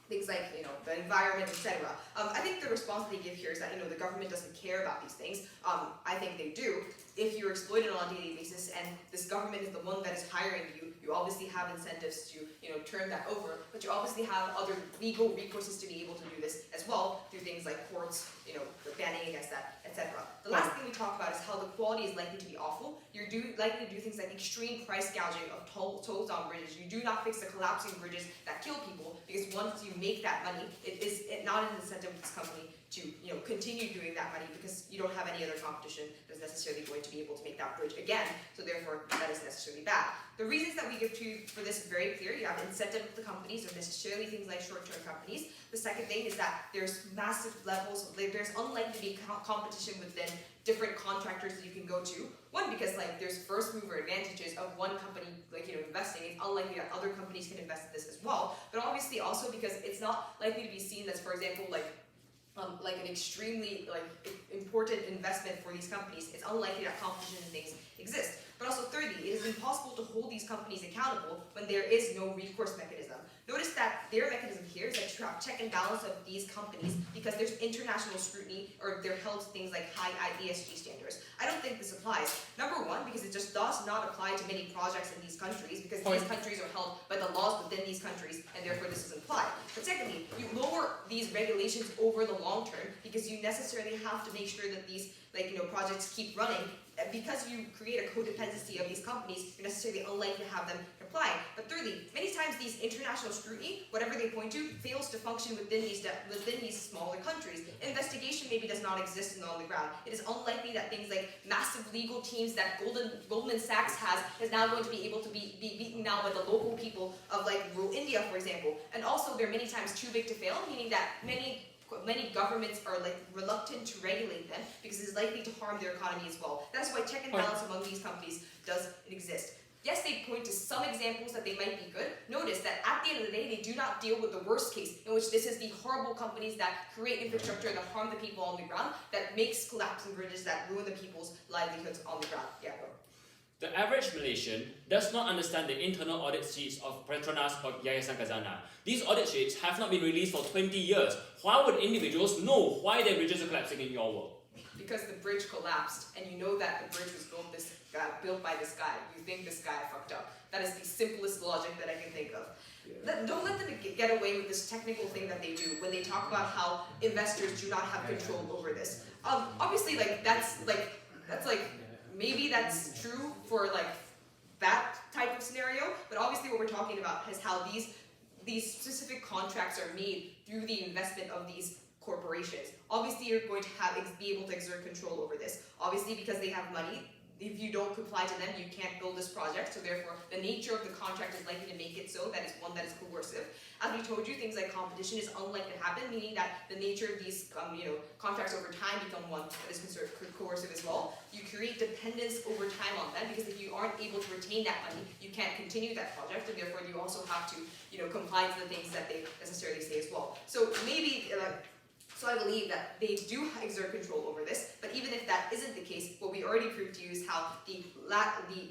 things like the environment, etc. I think the response they give here is that the government doesn't care about these things. I think they do. If you're exploited on a daily basis and this government is the one that is hiring you, you obviously have incentives to turn that over, but you obviously have other legal recourses to be able to do this as well through things like courts, banning against that, etc. The last thing we talk about is how the quality is likely to be awful. You're likely to do things like extreme price gouging of tolls on bridges. You do not fix the collapsing bridges that kill people because once you make that money, it is not an incentive for this company to continue doing that money because you don't have any other competition that's necessarily going to be able to make that bridge again. So therefore, that is necessarily bad. The reasons that we give to you for this is very clear. You have incentive of the companies, or necessarily things like short-term companies. The second thing is that there's massive levels. There's unlikely to be competition within different contractors that you can go to. One, because there's first mover advantages of one company investing. It's unlikely that other companies can invest in this as well. But obviously also because it's not likely to be seen as, for example, an extremely important investment for these companies. It's unlikely that competition and things exist. But also thirdly, it is impossible to hold these companies accountable when there is no recourse mechanism. Notice that their mechanism here is that you have check and balance of these companies because there's international scrutiny or they're held to things like high ESG standards. I don't think this applies. Number one, because it just does not apply to many projects in these countries because these countries are held by the laws within these countries and therefore this doesn't apply. But secondly, you lower these regulations over the long term because you necessarily have to make sure that these projects keep running. Because you create a codependency of these companies, you're necessarily unlikely to have them comply. But thirdly, many times these international scrutiny, whatever they point to, fails to function within these smaller countries. Investigation maybe does not exist on the ground. It is unlikely that things like massive legal teams that Goldman Sachs has is now going to be able to be beaten now by the local people of rural India, for example. And also they're many times too big to fail, meaning that many governments are reluctant to regulate them because it is likely to harm their economy as well. That's why check and balance among these companies does exist. Yes, they point to some examples that they might be good. Notice that at the end of the day, they do not deal with the worst case, in which this is the horrible companies that create infrastructure that harm the people on the ground, that makes collapsing bridges that ruin the people's livelihoods on the ground. Yeah, go. The average Malaysian does not understand the internal audit sheets of Petronas or Yayasan Khazanah. These audit sheets have not been released for 20 years. Why would individuals know why their bridges are collapsing in your world? Because the bridge collapsed, and you know that the bridge was built by this guy. You think this guy fucked up. That is the simplest logic that I can think of. Don't let them get away with this technical thing that they do when they talk about how investors do not have control over this. Obviously, maybe that's true for that type of scenario, but obviously what we're talking about is how these specific contracts are made through the investment of these corporations. Obviously you're going to be able to exert control over this. Obviously because they have money, if you don't comply to them, you can't build this project, so therefore the nature of the contract is likely to make it so that it's one that is coercive. As we told you, things like competition is unlikely to happen, meaning that the nature of these contracts over time become one that is considered coercive as well. You 3, dependence over time on them, because if you aren't able to retain that money, you can't continue that project, and therefore you also have to, comply to the things that they necessarily say as well. So maybe, so I believe that they do exert control over this, but even if that isn't the case, what we already proved to you is how the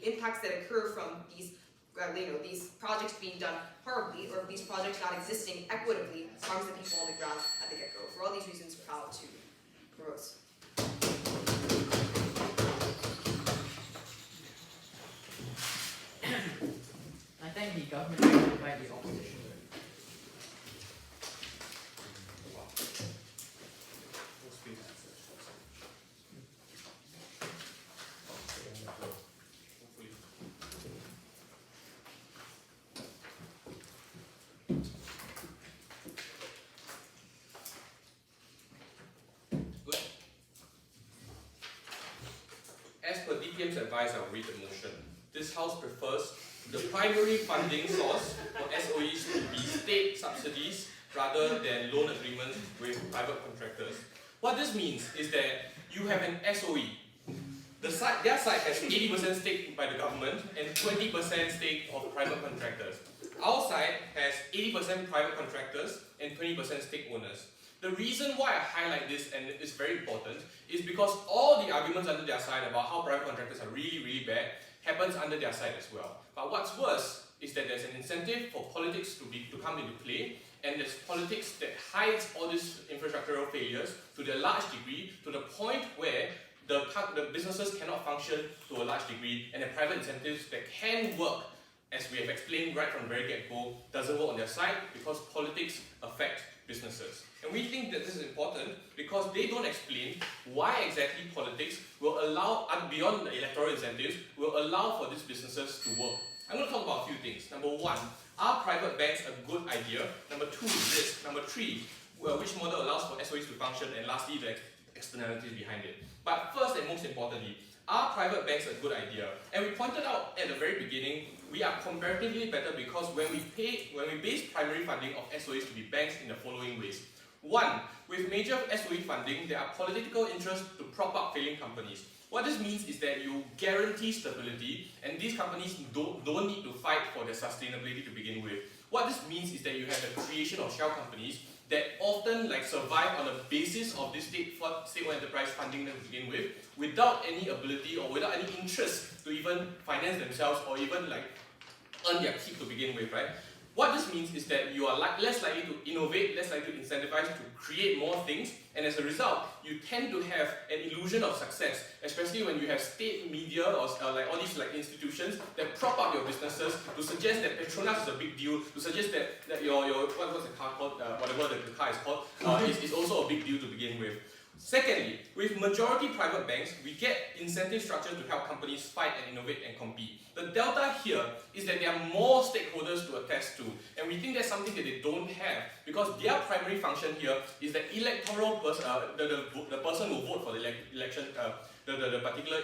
impacts that occur from these these projects being done horribly, or these projects not existing equitably, harms the people on the ground at the get-go. For all these reasons, proud to propose. I thank the government to invite the opposition. As per DPM's advice, I'll read the motion. This House prefers the primary funding source for SOEs to be state subsidies rather than loan agreements with private contractors. What this means is that you have an SOE. Their side has 80% stake by the government and 20% stake of private contractors. Our side has 80% private contractors and 20% stake owners. The reason why I highlight this, and it's very important, is because all the arguments under their side about how private contractors are really, really bad happens under their side as well. But what's worse is that there's an incentive for politics to come into play, and there's politics that hides all these infrastructural failures to a large degree, to the point where the businesses cannot function to a large degree, and the private incentives that can work, as we have explained right from the very get-go, doesn't work on their side because politics affect businesses. And we think that this is important because they don't explain why exactly politics will allow, beyond the electoral incentives, will allow for these businesses to work. I'm going to talk about a few things. Number one, are private banks a good idea? Number two, risk. Number three, which model allows for SOEs to function? And lastly, the externalities behind it. But first and most importantly, are private banks a good idea? And we pointed out at the very beginning, we are comparatively better because when we base primary funding of SOEs to be banks in the following ways. One, with major SOE funding, there are political interests to prop up failing companies. What this means is that you guarantee stability, and these companies don't need to fight for their sustainability to begin with. What this means is that you have the creation of shell companies that often survive on the basis of this state-owned enterprise funding them to begin with, without any ability or without any interest to even finance themselves or even earn their keep to begin with, right? What this means is that you are less likely to innovate, less likely to incentivize to create more things, and as a result, you tend to have an illusion of success, especially when you have state media or all these institutions that prop up your businesses to suggest that Petronas is a big deal, to suggest that your what's the car called, whatever the car is called, is also a big deal to begin with. Secondly, with majority private banks, we get incentive structures to help companies fight and innovate and compete. The delta here is that there are more stakeholders to attest to, and we think that's something that they don't have because their primary function here is the electoral person, the person who vote for the election, the particular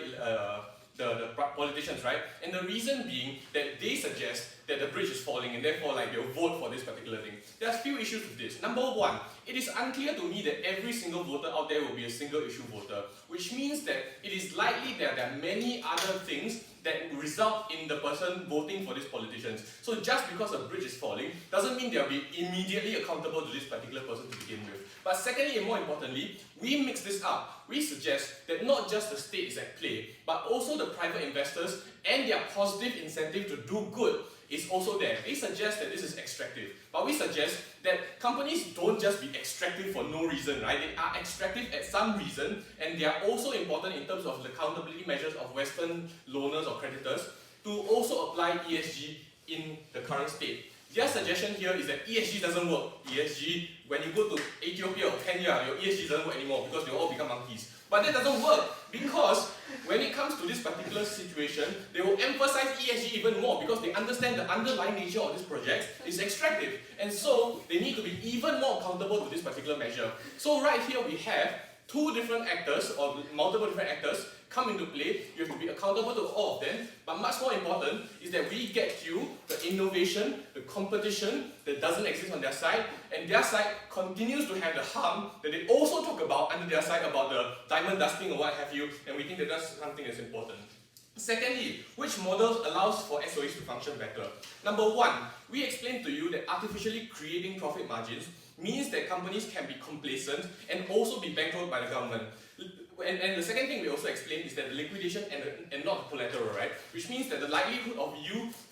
the politicians, right? And the reason being that they suggest that the bridge is falling and therefore they'll vote for this particular thing. There's a few issues with this. Number one, it is unclear to me that every single voter out there will be a single issue voter, which means that it is likely that there are many other things that result in the person voting for these politicians. So just because a bridge is falling doesn't mean they'll be immediately accountable to this particular person to begin with. But secondly and more importantly, we mix this up. We suggest that not just the state is at play, but also the private investors and their positive incentive to do good is also there. They suggest that this is extractive, but we suggest that companies don't just be extractive for no reason, right? They are extractive at some reason, and they are also important in terms of the accountability measures of Western loaners or creditors to also apply ESG in the current state. Their suggestion here is that ESG doesn't work. ESG, when you go to Ethiopia or Kenya, your ESG doesn't work anymore because they all become monkeys. But that doesn't work because when it comes to this particular situation, they will emphasize ESG even more because they understand the underlying nature of this project is extractive. And so they need to be even more accountable to this particular measure. So right here we have two different actors or multiple different actors come into play. You have to be accountable to all of them. But much more important is that we get you the innovation, the competition that doesn't exist on their side, and their side continues to have the harm that they also talk about under their side about the diamond dusting or what have you, and we think that that's something that's important. Secondly, which model allows for SOEs to function better? Number one, we explained to you that artificially creating profit margins means that companies can be complacent and also be bankrolled by the government. And the second thing we also explained is that the liquidation and not the collateral, right? Which means that the likelihood of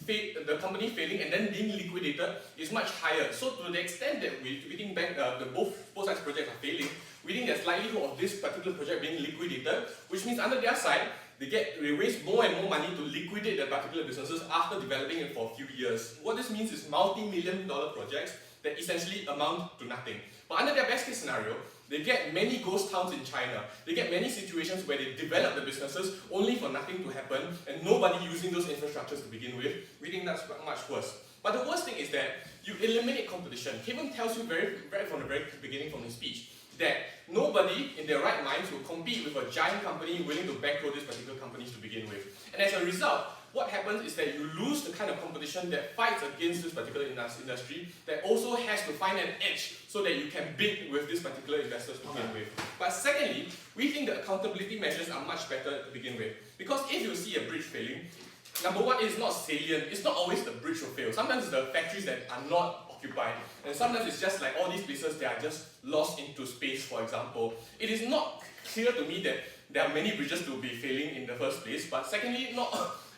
the company failing and then being liquidated is much higher. So to the extent that we think both sides projects are failing, we think there's likelihood of this particular project being liquidated, which means under their side, they raise more and more money to liquidate their particular businesses after developing it for a few years. What this means is multi-million-dollar projects that essentially amount to nothing. But under their best case scenario, they get many ghost towns in China. They get many situations where they develop the businesses only for nothing to happen and nobody using those infrastructures to begin with. We think that's much worse. But the worst thing is that you eliminate competition. Kevin tells you very from the very beginning from his speech that nobody in their right minds will compete with a giant company willing to bankroll these particular companies to begin with. And as a result, what happens is that you lose the kind of competition that fights against this particular industry, that also has to find an edge so that you can bid with these particular investors to begin with. But secondly, we think the accountability measures are much better to begin with. Because if you see a bridge failing, number one, it's not salient. It's not always the bridge will fail. Sometimes it's the factories that are not occupied. And sometimes it's just like all these places that are just lost into space, for example. It is not clear to me that there are many bridges to be failing in the first place. But secondly,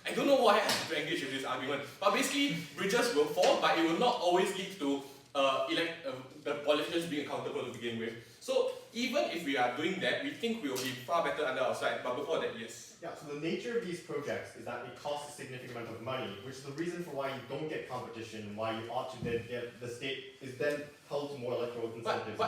I don't know why I have to engage with this argument. But basically, bridges will fall, but it will not always lead to the politicians being accountable to begin with. So even if we are doing that, we think we will be far better under our side. But before that, yes. Yeah, so the nature of these projects is that it costs a significant amount of money, which is the reason for why you don't get competition and why you ought to then get the state is then held to more electoral incentives.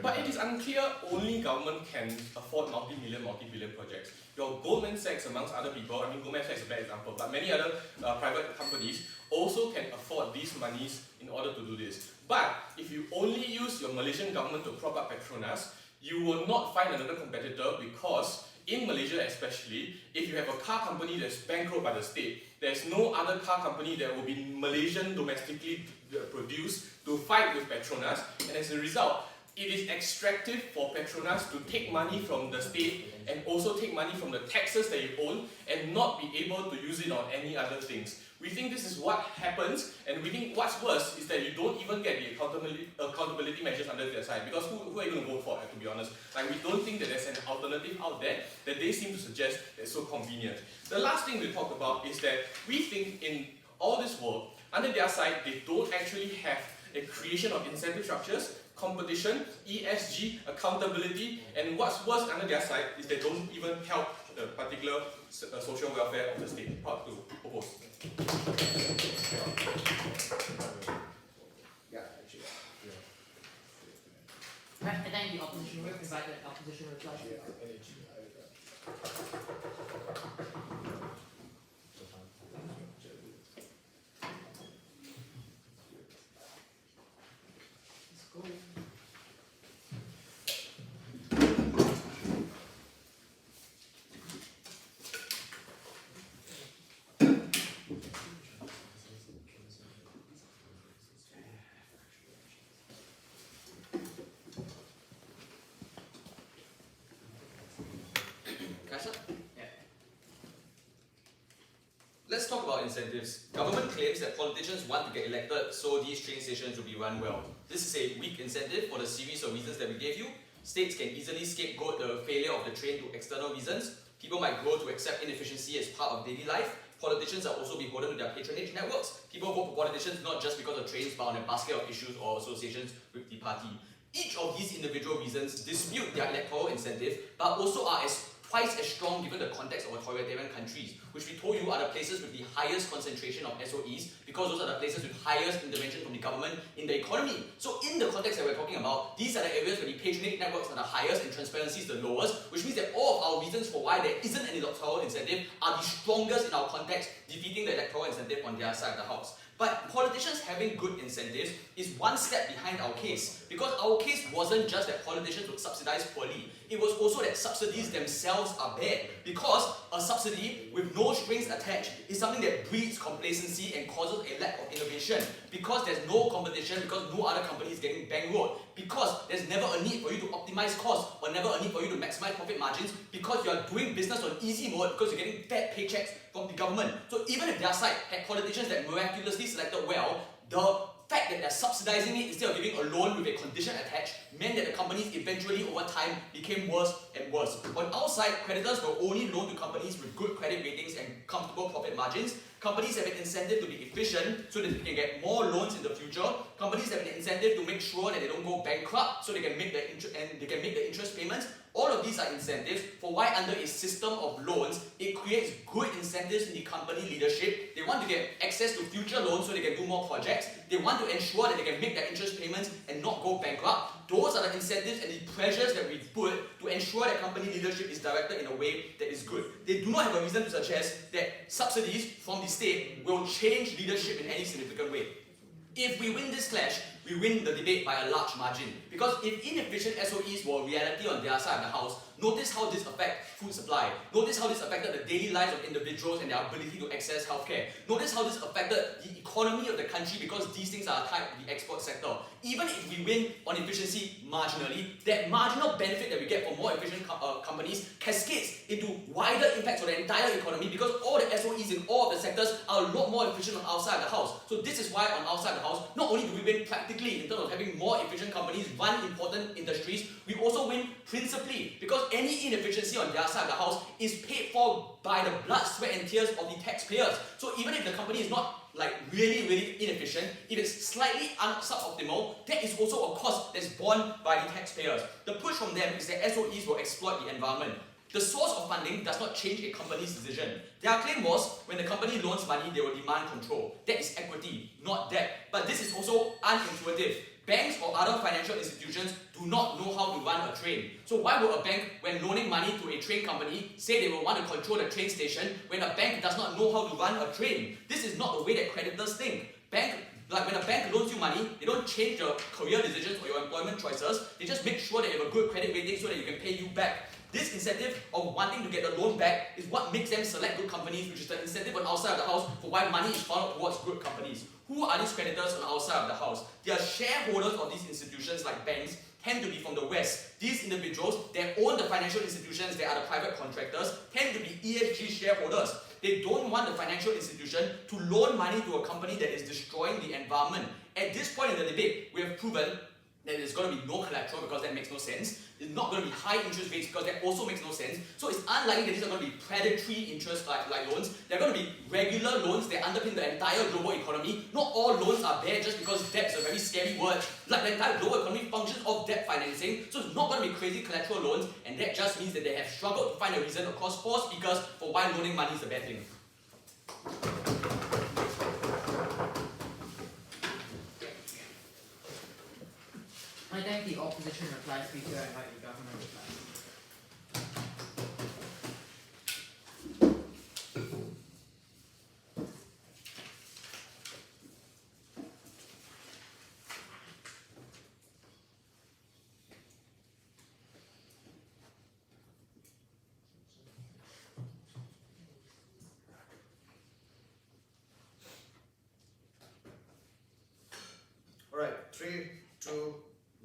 But it is unclear only government can afford multi-billion projects. Your Goldman Sachs, amongst other people, Goldman Sachs is a bad example, but many other private companies also can afford these monies in order to do this. But if you only use your Malaysian government to prop up Petronas, you will not find another competitor because in Malaysia especially, if you have a car company that's bankrolled by the state, there's no other car company that will be Malaysian domestically produced to fight with Petronas, and as a result, it is extractive for Petronas to take money from the state and also take money from the taxes that you own and not be able to use it on any other things. We think this is what happens, and we think what's worse is that you don't even get the accountability measures under their side, because who are you going to vote for, to be honest? Like, we don't think that there's an alternative out there that they seem to suggest that's so convenient. The last thing we talk about is that we think in all this world, under their side, they don't actually have a creation of incentive structures, competition, ESG, accountability, and what's worse under their side is they don't even help the particular social welfare of the state. Proud to propose. Yeah, actually. Right, and then the opposition will invite the opposition reply. Let's go. Let's talk about incentives. Government claims that politicians want to get elected, so these train stations will be run well. This is a weak incentive for the series of reasons that we gave you. States can easily scapegoat the failure of the train to external reasons. People might grow to accept inefficiency as part of daily life. Politicians are also beholden to their patronage networks. People vote for politicians not just because of trains, but on a basket of issues or associations with the party. Each of these individual reasons dispute their electoral incentive, but also are twice as strong given the context of authoritarian countries, which we told you are the places with the highest concentration of SOEs, because those are the places with highest intervention from the government in the economy. So in the context that we're talking about, these are the areas where the patronage networks are the highest and transparency is the lowest, which means that all of our reasons for why there isn't an electoral incentive are the strongest in our context, defeating the electoral incentive on their side of the house. But politicians having good incentives is one step behind our case, because our case wasn't just that politicians would subsidize poorly, it was also that subsidies themselves are bad, because a subsidy with no strings attached is something that breeds complacency and causes a lack of innovation, because there's no competition, because no other company is getting bankrolled, because there's never a need for you to optimize costs or never a need for you to maximize profit margins, because you are doing business on easy mode because you're getting fat paychecks from the government. So even if their side had politicians that miraculously selected well, the fact that they're subsidizing it instead of giving a loan with a condition attached meant that the companies eventually over time became worse and worse. On our side, creditors will only loan to companies with good credit ratings and comfortable profit margins. Companies have an incentive to be efficient so that they can get more loans in the future. Companies have an incentive to make sure that they don't go bankrupt so they can make the interest payments. All of these are incentives for why under a system of loans, it creates good incentives in the company leadership. They want to get access to future loans so they can do more projects. They want to ensure that they can make their interest payments and not go bankrupt. Those are the incentives and the pressures that we put to ensure that company leadership is directed in a way that is good. They do not have a reason to suggest that subsidies from the state will change leadership in any significant way. If we win this clash, we win the debate by a large margin. Because if inefficient SOEs were a reality on their side of the house, notice how this affects food supply. Notice how this affected the daily lives of individuals and their ability to access healthcare. Notice how this affected the economy of the country because these things are tied to the export sector. Even if we win on efficiency marginally, that marginal benefit that we get from more efficient companies cascades into wider impacts on the entire economy because all the SOEs in all of the sectors are a lot more efficient on our side of the house. So this is why on our side of the house, not only do we win practically in terms of having more efficient companies run important industries, we also win principally because any inefficiency on their side of the house is paid for by the blood, sweat and tears of the taxpayers. So even if the company is not like really inefficient, if it's slightly suboptimal, that is also a cost that's borne by the taxpayers. The push from them is that SOEs will exploit the environment. The source of funding does not change a company's decision. Their claim was, when the company loans money, they will demand control. That is equity, not debt. But this is also unintuitive. Banks or other financial institutions do not know how to run a train. So why would a bank, when loaning money to a train company, say they will want to control the train station when a bank does not know how to run a train? This is not the way that creditors think. Like when a bank loans you money, they don't change your career decisions or your employment choices. They just make sure that you have a good credit rating so that you can pay you back. This incentive of wanting to get the loan back is what makes them select good companies, which is the incentive on our side of the house for why money is funneled towards good companies. Who are these creditors on our side of the house? They are shareholders of these institutions like banks, tend to be from the West. These individuals that own the financial institutions, they are the private contractors, tend to be ESG shareholders. They don't want the financial institution to loan money to a company that is destroying the environment. At this point in the debate, we have proven that there's going to be no collateral because that makes no sense. There's not going to be high interest rates because that also makes no sense. So it's unlikely that these are going to be predatory interest like loans. They're going to be regular loans that underpin the entire global economy. Not all loans are bad just because debt is a very scary word. Like the entire global economy functions off debt financing. So it's not going to be crazy collateral loans, and that just means that they have struggled to find a reason across 4 speakers for why loaning money is a bad thing. I thank the opposition reply speaker and invite the government reply. Alright, 3, 2,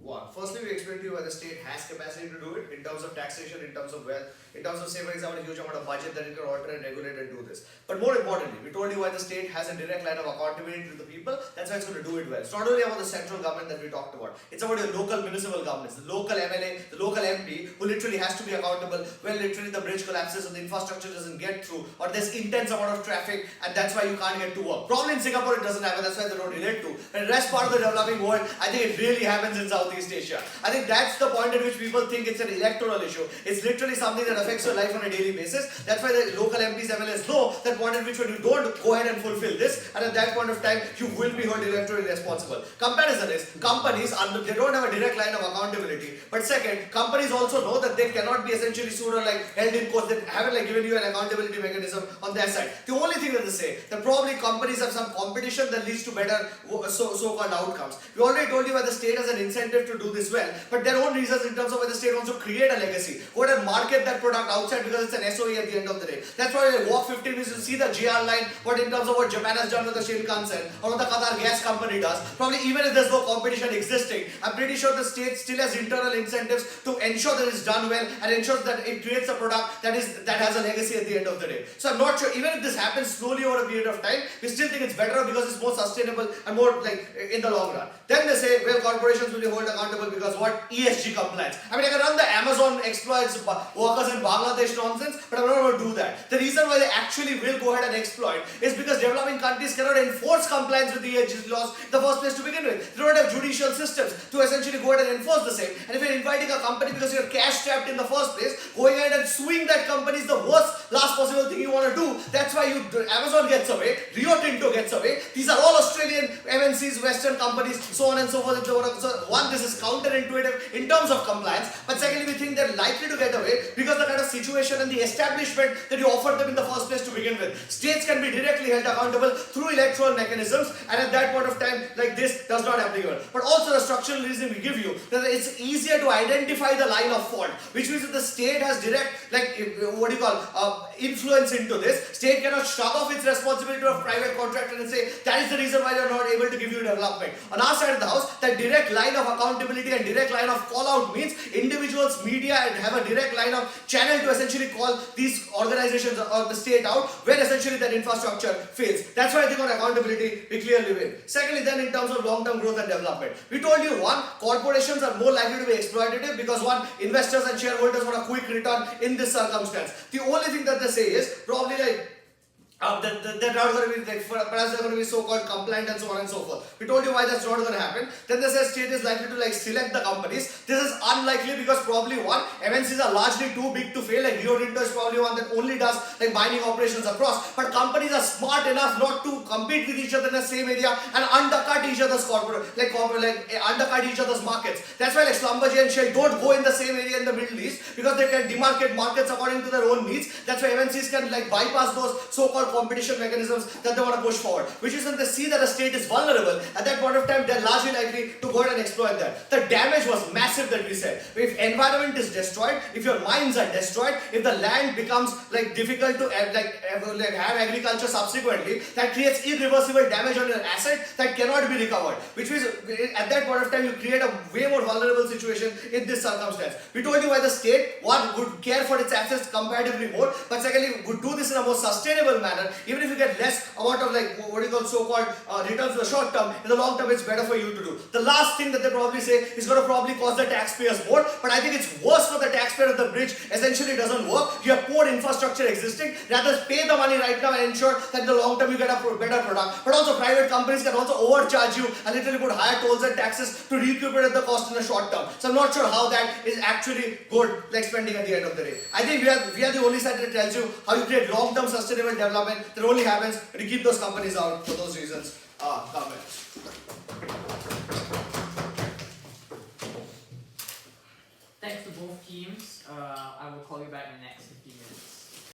1. Firstly, we explained to you why the state has capacity to do it in terms of taxation, in terms of wealth, in terms of, say for example, a huge amount of budget that it can alter and regulate and do this. But more importantly, we told you why the state has a direct line of accountability to the people. That's why it's going to do it well. It's not only about the central government that we talked about. It's about your local municipal governments, the local MLA, the local MP, who literally has to be accountable when literally the bridge collapses or the infrastructure doesn't get through, or there's intense amount of traffic and that's why you can't get to work. Probably in Singapore it doesn't happen, that's why they don't relate to. And the rest part of the developing world, I think it really happens in Southeast Asia. I think that's that's the point at which people think it's an electoral issue. It's literally something that affects your life on a daily basis. That's why the local MPs, MLAs know that point at which when you don't go ahead and fulfill this, and at that point of time, you will be held electorally responsible. Comparison is, companies, they don't have a direct line of accountability. But second, companies also know that they cannot be essentially sued or like held in court. They haven't like given you an accountability mechanism on their side. The only thing that they say, that probably companies have some competition that leads to better so-called outcomes. We already told you why the state has an incentive to do this well, but their own reasons in terms of why the state wants to create a legacy. Go ahead and market that product outside because it's an SOE at the end of the day. That's why I walk 15 minutes to see the GR line, but in terms of what Japan has done with the Shinkansen or what the Qatar gas company does, probably even if there's no competition existing, I'm pretty sure the state still has internal incentives to ensure that it's done well and ensure that it creates a product that has a legacy at the end of the day. So I'm not sure, even if this happens slowly over a period of time, we still think it's better because it's more sustainable and more like in the long run. Then they say, well, corporations will be held accountable because what? ESG compliance. I mean, I can run the Amazon exploits workers in Bangladesh nonsense, but I'm not going to do that. The reason why they actually will go ahead and exploit is because developing countries cannot enforce compliance with the ESG laws in the first place to begin with. They don't have judicial systems to essentially go ahead and enforce the same. And if you're inviting a company because you're cash strapped in the first place, going ahead and suing that company is the worst last possible thing you want to do. That's why Amazon gets away, Rio Tinto gets away. These are all Australian MNCs, Western companies, so on and so forth. So one, this is counterintuitive in terms of compliance, but secondly, we think they're likely to get away because the kind of situation and the establishment that you offered them in the first place to begin with. States can be directly held accountable through electoral mechanisms, and at that point of time, like this does not applicable. But also the structural reason we give you that it's easier to identify the line of fault, which means that the state has direct, like what do you call, influence into this. State cannot shrug off its responsibility to a private contractor and say that is the reason why they're not able to give you development. On our side of the house, that direct line of accountability and direct line of call out means individuals, media, and have a direct line of channel to essentially call these organizations or the state out when essentially that infrastructure fails. That's why I think on accountability we clearly win. Secondly, then in terms of long-term growth and development, we told you one, corporations are more likely to be exploitative because one, investors and shareholders want a quick return in this circumstance. The only thing that they say is probably like they're not going to be like, perhaps they're going to be so-called compliant and so on and so forth. We told you why that's not going to happen. Then they say state is likely to like select the companies. This is unlikely because probably one, MNCs are largely too big to fail. Like Rio Tinto is probably one that only does like mining operations across. But companies are smart enough not to compete with each other in the same area and undercut each other's undercut each other's markets. That's why like Schlumberger and Shell don't go in the same area in the Middle East because they can demarcate markets according to their own needs. That's why MNCs can like bypass those so-called competition mechanisms that they want to push forward, which is when they see that a state is vulnerable, at that point of time they're largely likely to go ahead and exploit that. The damage was massive that we said. If environment is destroyed, if your mines are destroyed, if the land becomes like difficult to have agriculture subsequently, that creates irreversible damage on your asset that cannot be recovered, which means at that point of time you create a way more vulnerable situation in this circumstance. We told you why the state, one, would care for its assets comparatively more, but secondly would do this in a more sustainable manner. Even if you get less amount of like what you call so-called returns in the short term, in the long term it's better for you to do. The last thing that they probably say is going to probably cost the taxpayers more, but I think it's worse for the taxpayer if the bridge essentially doesn't work. You have poor infrastructure existing. Rather pay the money right now and ensure that in the long term you get a better product. But also private companies can also overcharge you and literally put higher tolls and taxes to recuperate the cost in the short term. So I'm not sure how that is actually good like spending at the end of the day. I think we are the only side that tells you how you create long-term sustainable development. That only happens when you keep those companies out for those reasons. Comments. Thanks to both teams. I will call you back in the next 15 minutes.